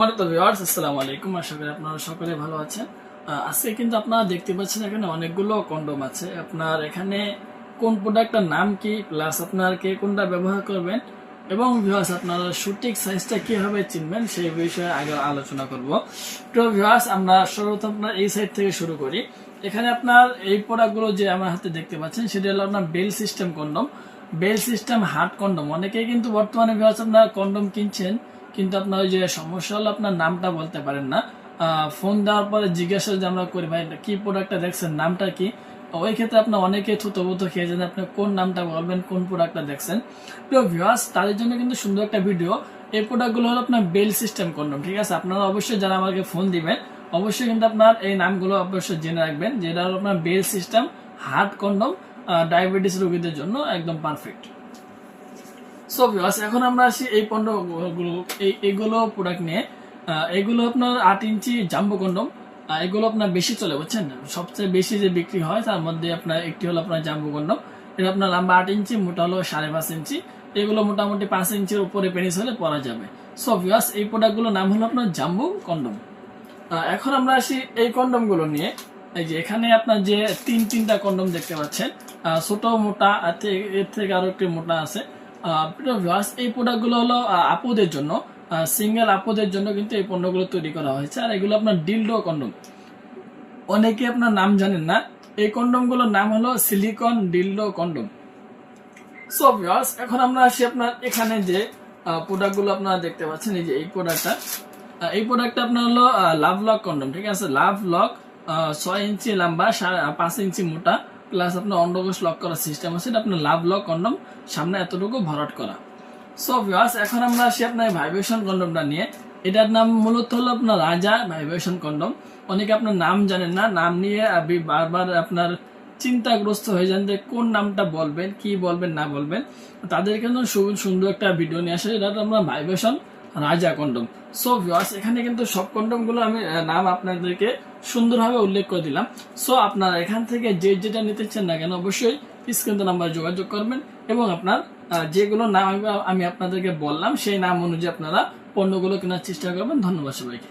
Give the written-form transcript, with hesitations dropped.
আসসালামু আলাইকুম, আশা করি আপনারা সকলে ভালো আছেন। আজকে কিন্তু আপনারা দেখতে পাচ্ছেন এখানে অনেকগুলো কন্ডম আছে। আপনার এখানে কোন প্রোডাক্টটার নাম কি, প্লাস আপনার কে কোনটা ব্যবহার করবেন এবং ভিউয়ার্স আপনারা সঠিক সাইজটা কিভাবে চিনবেন সেই বিষয়ে আগে আলোচনা করব। তো ভিউয়ার্স আমরা সর্বপ্রথম আপনার এই সাইড থেকে শুরু করি। এখানে আপনার এই প্রোডাক্টগুলো যে আমার হাতে দেখতে পাচ্ছেন সেটা হলো আপনার bell system condom, bell system hard condom. অনেকেই কিন্তু বর্তমানে ভিউয়ার্স আপনারা কন্ডম কিনছেন, কিন্তু আপনার ওই যে সমস্যা হলো আপনার নামটা বলতে পারেন না। ফোন দেওয়ার পরে জিজ্ঞাসা যে আমরা করি ভাই কি প্রোডাক্টটা দেখছেন, নামটা কি, ওই ক্ষেত্রে আপনার অনেকে থুতোবুতো খেয়ে যান, আপনি কোন নামটা বলবেন, কোন প্রোডাক্টটা দেখছেন। প্রিয় ভিউয়ার্স, তাদের জন্য কিন্তু সুন্দর একটা ভিডিও। এই প্রোডাক্টগুলো হলো আপনার বেল সিস্টেম কন্ডম, ঠিক আছে। আপনারা অবশ্যই যারা আমাকে ফোন দিবেন অবশ্যই কিন্তু আপনার এই নামগুলো অবশ্যই জেনে রাখবেন, যেটা হলো আপনার bell system hard condom, diabetes রোগীদের জন্য একদম পারফেক্ট। সো ভিউয়ার্স, এখন আমরা আসি এই পণ্যগুলো, এইগুলো প্রোডাক্ট নিয়ে। এগুলো আপনার 8 ইঞ্চি জাম্বো কন্ডম। এগুলো আপনার বেশি চলে, বুঝছেন। সবচেয়ে বেশি যে বিক্রি হয় তার মধ্যে আপনার একটি হলো আপনার জাম্বো কন্ডম। এটা আপনার লম্বা 8 ইঞ্চি, মোটা হলো 5.5 ইঞ্চি। এগুলো মোটামুটি 5 ইঞ্চির উপরে পেনিস হলে পরা যাবে। সো ভিউয়ার্স, এই প্রোডাক্টগুলোর নাম হলো আপনার জাম্বো কন্ডম। এখন আমরা আসি এই কন্ডম গুলো নিয়ে। এই যে এখানে আপনার যে তিনটা কন্ডম দেখতে পাচ্ছেন, ছোট মোটা, এর থেকে আরো একটি মোটা আছে। এই প্রোডাক্ট গুলো হলো আপুদের জন্য, সিঙ্গেল আপুদের জন্য কিন্তু এই পণ্যগুলো তৈরি করা হয়েছে। আর এগুলো আপনার ডিলডো কন্ডম, অনেকে আপনার নাম জানেন না। এই কন্ডম গুলোর নাম হলো silicone dildo condom. So viewers, এখন আমরা আসি আপনার এখানে যে প্রোডাক্ট গুলো আপনারা দেখতে পাচ্ছেন। এই যে এই প্রোডাক্টটা, এই প্রোডাক্টটা আপনার হলো লাভ লক কন্ডম, ঠিক আছে। লাভ লক 6 ইঞ্চি লম্বা, 5 ইঞ্চি মোটা, প্লাস আপনার অন্ডকোষ লক করার সিস্টেম আছে। এটা আপনার লাভ লক কন্ডম, সামনে এতটুকু ভরাট করা। সো ভিউয়ার্স, এখন আমরা আসি আপনার ভাইব্রেশন কন্ডমটা নিয়ে। এটার নাম মূলত হলো আপনার রাজা ভাইব্রেশন কন্ডম। অনেকে আপনার নাম জানেন না, নাম নিয়ে বারবার আপনার চিন্তাগ্রস্ত হয়ে যান যে কোন নামটা বলবেন, কি বলবেন না বলবেন। তাদের কিন্তু সুন্দর একটা ভিডিও নিয়ে আসে, এটা আমরা ভাইব্রেশন রাজা কন্ডম। সো ভিউয়ার্স, এখানে কিন্তু সব কন্ডম গুলো আমি নাম আপনাদেরকে সুন্দরভাবে উল্লেখ করে দিলাম। সো আপনারা এখান থেকে যেটা নিতে চান না কেন অবশ্যই স্ক্রিন নাম্বার যোগাযোগ করবেন এবং আপনার যেগুলো নাম আমি আপনাদেরকে বললাম সেই নাম অনুযায়ী আপনারা পণ্যগুলো কেনার চেষ্টা করবেন। ধন্যবাদ সবাইকে।